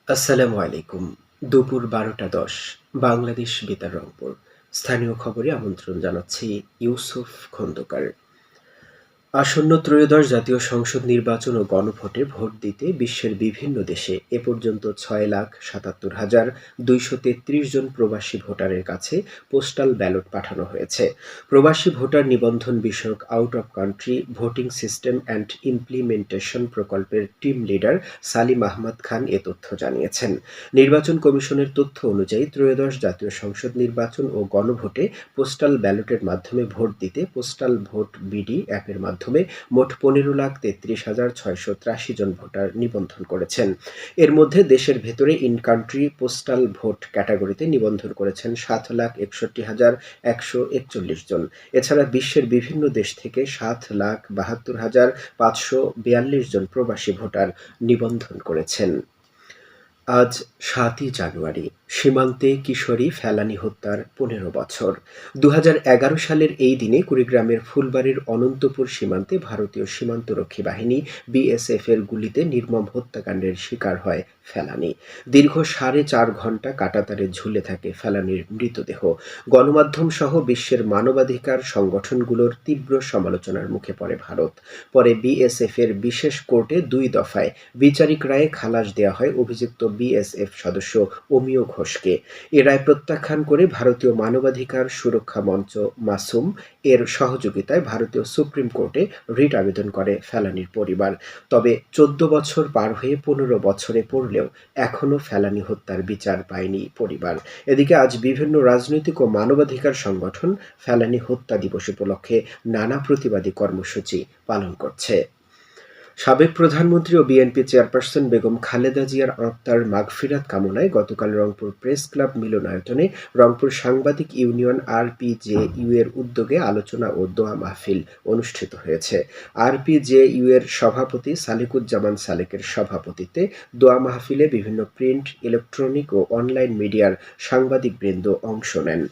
আসসালামু আলাইকুম। দুপুর ১২:১০ বাংলাদেশ বেতার রংপুর। স্থানীয় খবরে আমন্ত্রণ জানাচ্ছি ইউসুফ খন্দকার। আসন্ন ত্রয়োদশ জাতীয় সংসদ নির্বাচন ও গণভোটে ভোট দিতে বিশ্বের বিভিন্ন দেশে এ পর্যন্ত ৬,৭৭,২৩৩ জন প্রবাসী ভোটারের কাছে পোস্টাল ব্যালট পাঠানো হয়েছে। প্রবাসী ভোটার নিবন্ধন বিষয়ক out of country voting system and implementation প্রকল্পের টিম লিডার সালিম আহমদ খান এ তথ্য জানিয়েছেন। নির্বাচন কমিশনের তথ্য অনুযায়ী ত্রয়োদশ জাতীয় সংসদ নির্বাচন ও গণভোটে পোস্টাল ব্যালটের মাধ্যমে ভোট দিতে পোস্টাল ভোট বিডি অ্যাপের মাধ্যমে মোট ১৫,৩৩,৬৮৩ জন ভোটার নিবন্ধন করেছেন। এর মধ্যে দেশের ভেতরে ইন কান্ট্রি পোস্টাল ভোট ক্যাটাগরিতে নিবন্ধন করেছেন ৭,৬১,১৪১ জন। এছাড়া বিশ্বের বিভিন্ন দেশ থেকে ৭,৭২,৫৪২ জন প্রবাসী ভোটার নিবন্ধন করেছেন। আজ ৭ই জানুয়ারি সীমান্তে কিশোরী ফেলানী হত্যার ১৫ বছর। ২০১১ সালের এই দিনে কুড়িগ্রামের ফুলবাড়ির অনন্তপুর সীমান্তে ভারতীয় সীমান্তরক্ষী বাহিনী বিএসএফের গুলিতে নির্মম হত্যাকাণ্ডের শিকার হয় ফেলানী। দীর্ঘ ৪.৫ ঘণ্টা কাঁটাতারে ঝুলে থাকে ফেলানীর মৃতদেহ। গণমাধ্যম সহ বিশ্বের মানবাধিকার সংগঠনগুলোর তীব্র সমালোচনার মুখে পড়ে ভারত। পরে বিএসএফের বিশেষ কোর্টে ২ দফায় বিচারিক রায়ে খালাস দেওয়া হয় অভিযুক্ত বিএসএফ সদস্য অমিয় ঘোষকে। এ রায় প্রত্যাখ্যান করে ভারতীয় মানবাধিকার সুরক্ষা মঞ্চ মাসুম এর সহযোগিতায় ভারতীয় সুপ্রিম কোর্টে রিট আবেদন করে ফেলানীর পরিবার। তবে ১৪ বছর পার হয়ে ১৫ বছরে পড়লেও এখনও ফেলানী হত্যার বিচার পায়নি পরিবার। এদিকে আজ বিভিন্ন রাজনৈতিক ও মানবাধিকার সংগঠন ফেলানী হত্যা দিবস উপলক্ষে নানা প্রতিবাদী কর্মসূচি পালন করছে। সাবেক প্রধানমন্ত্রী ও বিএনপি চেয়ারপারসন বেগম খালেদা জিয়ার আত্মার মাগফিরাত কামনায় গতকাল রংপুর প্রেস ক্লাব মিলনায়তনে রংপুর সাংবাদিক ইউনিয়ন আরপিজেইউ এর উদ্যোগে আলোচনা ও দোয়া মাহফিল অনুষ্ঠিত হয়েছে। আরপিজেইউ এর সভাপতি সালেকুজ্জামান সালেকের সভাপতিত্বে দোয়া মাহফিলে বিভিন্ন প্রিন্ট, ইলেকট্রনিক ও অনলাইন মিডিয়ার সাংবাদিকবৃন্দ অংশ নেন।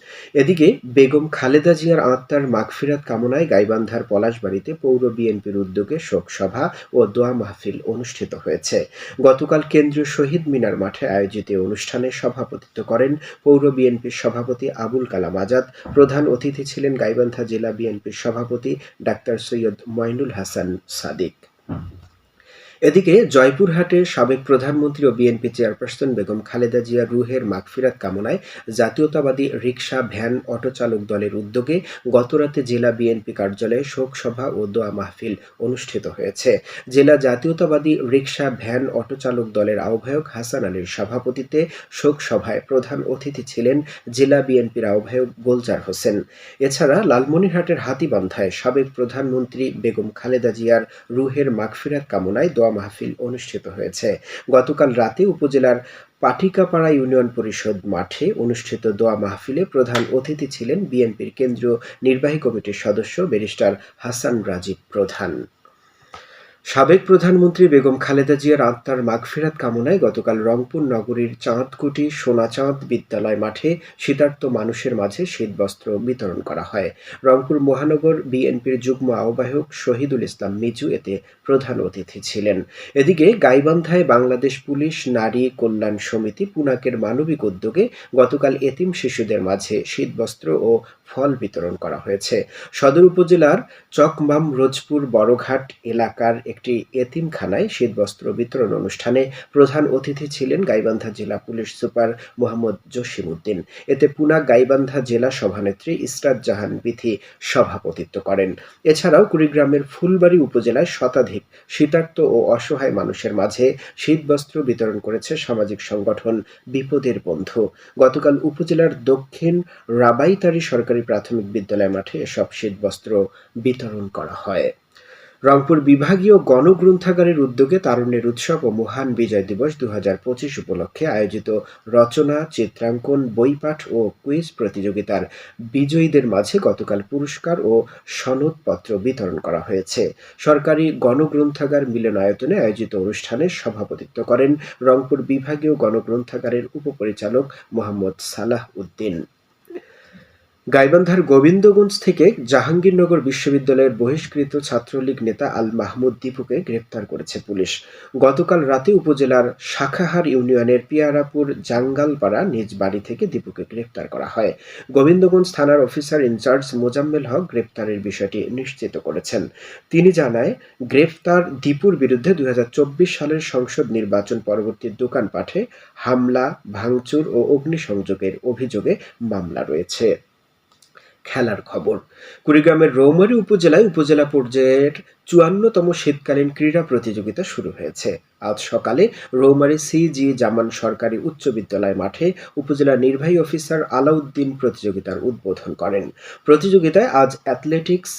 এদিকে বেগম খালেদা জিয়ার আত্মার মাগফিরাত কামনায় গাইবান্ধার পলাশবাড়ীতে পৌর বিএনপির উদ্যোগে শোকসভা ও দোয়া মাহফিল অনুষ্ঠিত হয়েছে। গতকাল কেন্দ্রীয় শহীদ মিনার মাঠে আয়োজিত অনুষ্ঠানে সভাপতিত্ব করেন পৌর বিএনপির সভাপতি আবুল কালাম আজাদ। প্রধান অতিথি ছিলেন গাইবান্ধা জেলা বিএনপির সভাপতি ডাক্তার সৈয়দ মঈনুল হাসান সাদিক। এদিকে জয়পুরহাটে সাবেক প্রধানমন্ত্রী ও বিএনপি চেয়ারপারসন বেগম খালেদা জিয়ার রুহের মাগফিরাত কামনায় জাতীয়তাবাদী রিকশা, ভ্যান, অটোচালক দলের উদ্যোগে গতরাতে জেলা বিএনপি কার্যালয়ে শোকসভা ও দোয়া মাহফিল অনুষ্ঠিত হয়েছে। জেলা জাতীয়তাবাদী রিকশা, ভ্যান, অটোচালক দলের আহ্বায়ক হাসান আলীর সভাপতিত্বে শোকসভায় প্রধান অতিথি ছিলেন জেলা বিএনপির আহ্বায়ক গোলজার হোসেন। এছাড়া লালমনিরহাটের হাতীবান্ধায় সাবেক প্রধানমন্ত্রী বেগম খালেদা জিয়ার রুহের মাগফিরাত কামনায় দোয়া মাহফিল অনুষ্ঠিত হয়েছে। গতকাল রাতে উপজেলার পাটিকাপাড়া ইউনিয়ন পরিষদ মাঠে অনুষ্ঠিত দোয়া মাহফিলে প্রধান অতিথি ছিলেন বিএনপির কেন্দ্রীয় নির্বাহী কমিটির সদস্য ব্যারিস্টার হাসান রাজীব প্রধান। সাবেক প্রধানমন্ত্রী বেগম খালেদা জিয়ার আত্মার মাগফিরাত কামনায় গতকাল রংপুর নগরীর চাঁদকুটি সোনাচাঁদ বিদ্যালয় মাঠে শীতার্ত মানুষের মাঝে শীতবস্ত্র বিতরণ করা হয়। রংপুর মহানগর বিএনপির যুগ্ম আহ্বায়ক শহীদুল ইসলাম মিজু এতে প্রধান অতিথি ছিলেন। এদিকে গাইবান্ধায় বাংলাদেশ পুলিশ নারী কল্যাণ সমিতি পুনাকের মানবিক উদ্যোগে গতকাল এতিম শিশুদের মাঝে শীতবস্ত্র ও ফল বিতরণ করা হয়েছে। সদর উপজেলার চকমাম রোজপুর বড়ঘাট এলাকার একটি এতিমখানায় শীতবস্ত্র বিতরণ অনুষ্ঠানে প্রধান অতিথি ছিলেন গাইবান্ধা জেলা পুলিশ সুপার মোহাম্মদ জসিম উদ্দিন। এতে পুনাক গাইবান্ধা জেলা সভানেত্রী ইসরাত জাহান বিথি সভাপতিত্ব করেন। এছাড়াও কুড়িগ্রামের ফুলবাড়ী উপজেলায় শতাধিক শীতার্ত ও অসহায় মানুষের মাঝে শীতবস্ত্র বিতরণ করেছে সামাজিক সংগঠন বিপদের বন্ধু। গতকাল উপজেলার দক্ষিণ রাবাইতারি সরকারি প্রাথমিক বিদ্যালয় মাঠে এসব শীতবস্ত্র বিতরণ করা হয়। রংপুর বিভাগীয় গণগ্রন্থাগারের উদ্যোগে তারুণ্যের উৎসব ও মহান বিজয় দিবস ২০২৫ উপলক্ষে আয়োজিত রচনা, চিত্রাঙ্কন, বইপাঠ ও কুইজ প্রতিযোগিতার বিজয়ীদের মাঝে গতকাল পুরস্কার ও সনদপত্র বিতরণ করা হয়েছে। সরকারি গণগ্রন্থাগার মিলনায়তনে আয়োজিত অনুষ্ঠানে সভাপতিত্ব করেন রংপুর বিভাগীয় গণগ্রন্থাগারের উপপরিচালক মোহাম্মদ সালাহ উদ্দিন। গাইবান্ধার গোবিন্দগঞ্জ থেকে জাহাঙ্গীরনগর বিশ্ববিদ্যালয়ের বহিষ্কৃত ছাত্রলীগ নেতা আল মাহমুদ দীপুকে গ্রেপ্তার করেছে পুলিশ। গতকাল রাতে উপজেলার শাখাহার ইউনিয়নের পিয়ারাপুর জাঙ্গালপাড়া নিজ বাড়ি থেকে দীপুকে গ্রেপ্তার করা হয়। গোবিন্দগঞ্জ থানার অফিসার ইনচার্জ মোজাম্মেল হক গ্রেপ্তারের বিষয়টি নিশ্চিত করেছেন। তিনি জানায়, গ্রেপ্তার দীপুর বিরুদ্ধে ২০২৪ সালের সংসদ নির্বাচন পরবর্তী দোকানপাটে হামলা, ভাঙচুর ও অগ্নিসংযোগের অভিযোগে মামলা রয়েছে। খেলার খবর। কুড়িগ্রামের রৌমারী উপজেলায় উপজেলা পর্যায়ের ৫৪তম শীতকালীন ক্রীড়া প্রতিযোগিতা শুরু হয়েছে। আজ সকালে রৌমারী সি.জি. জামান সরকারি উচ্চ বিদ্যালয় মাঠে উপজেলা নির্বাহী অফিসার আলাউদ্দিন প্রতিযোগিতার উদ্বোধন করেন। প্রতিযোগিতায় আজ অ্যাথলেটিক্স,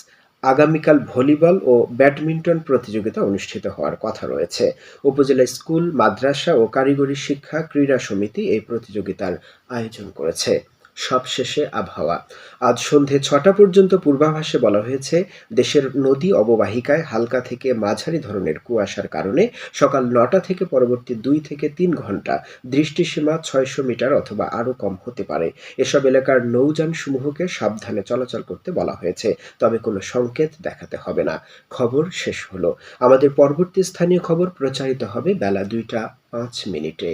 আগামীকাল ভলিবল ও ব্যাডমিন্টন প্রতিযোগিতা অনুষ্ঠিত হওয়ার কথা রয়েছে। উপজেলা স্কুল, মাদ্রাসা ও কারিগরি শিক্ষা ক্রীড়া সমিতি এই প্রতিযোগিতার আয়োজন করেছে। সবশেষে আবহাওয়া। আজ সন্ধে ৬টা পর্যন্ত পূর্বাভাসে বলা হয়েছে, দেশের নদী অববাহিকায় হালকা থেকে মাঝারি ধরনের কুয়াশার কারণে সকাল ৯টা থেকে পরবর্তী ২ থেকে ৩ ঘন্টা দৃষ্টিসীমা ৬০০ মিটার অথবা আরও কম হতে পারে। এসব এলাকার নৌযানসমূহকে সাবধানে চলাচল করতে বলা হয়েছে, তবে কোনো সংকেত দেখাতে হবে না। খবর শেষ হলো। আমাদের পরবর্তী স্থানীয় খবর প্রচারিত হবে বেলা ২টা ৫ মিনিটে।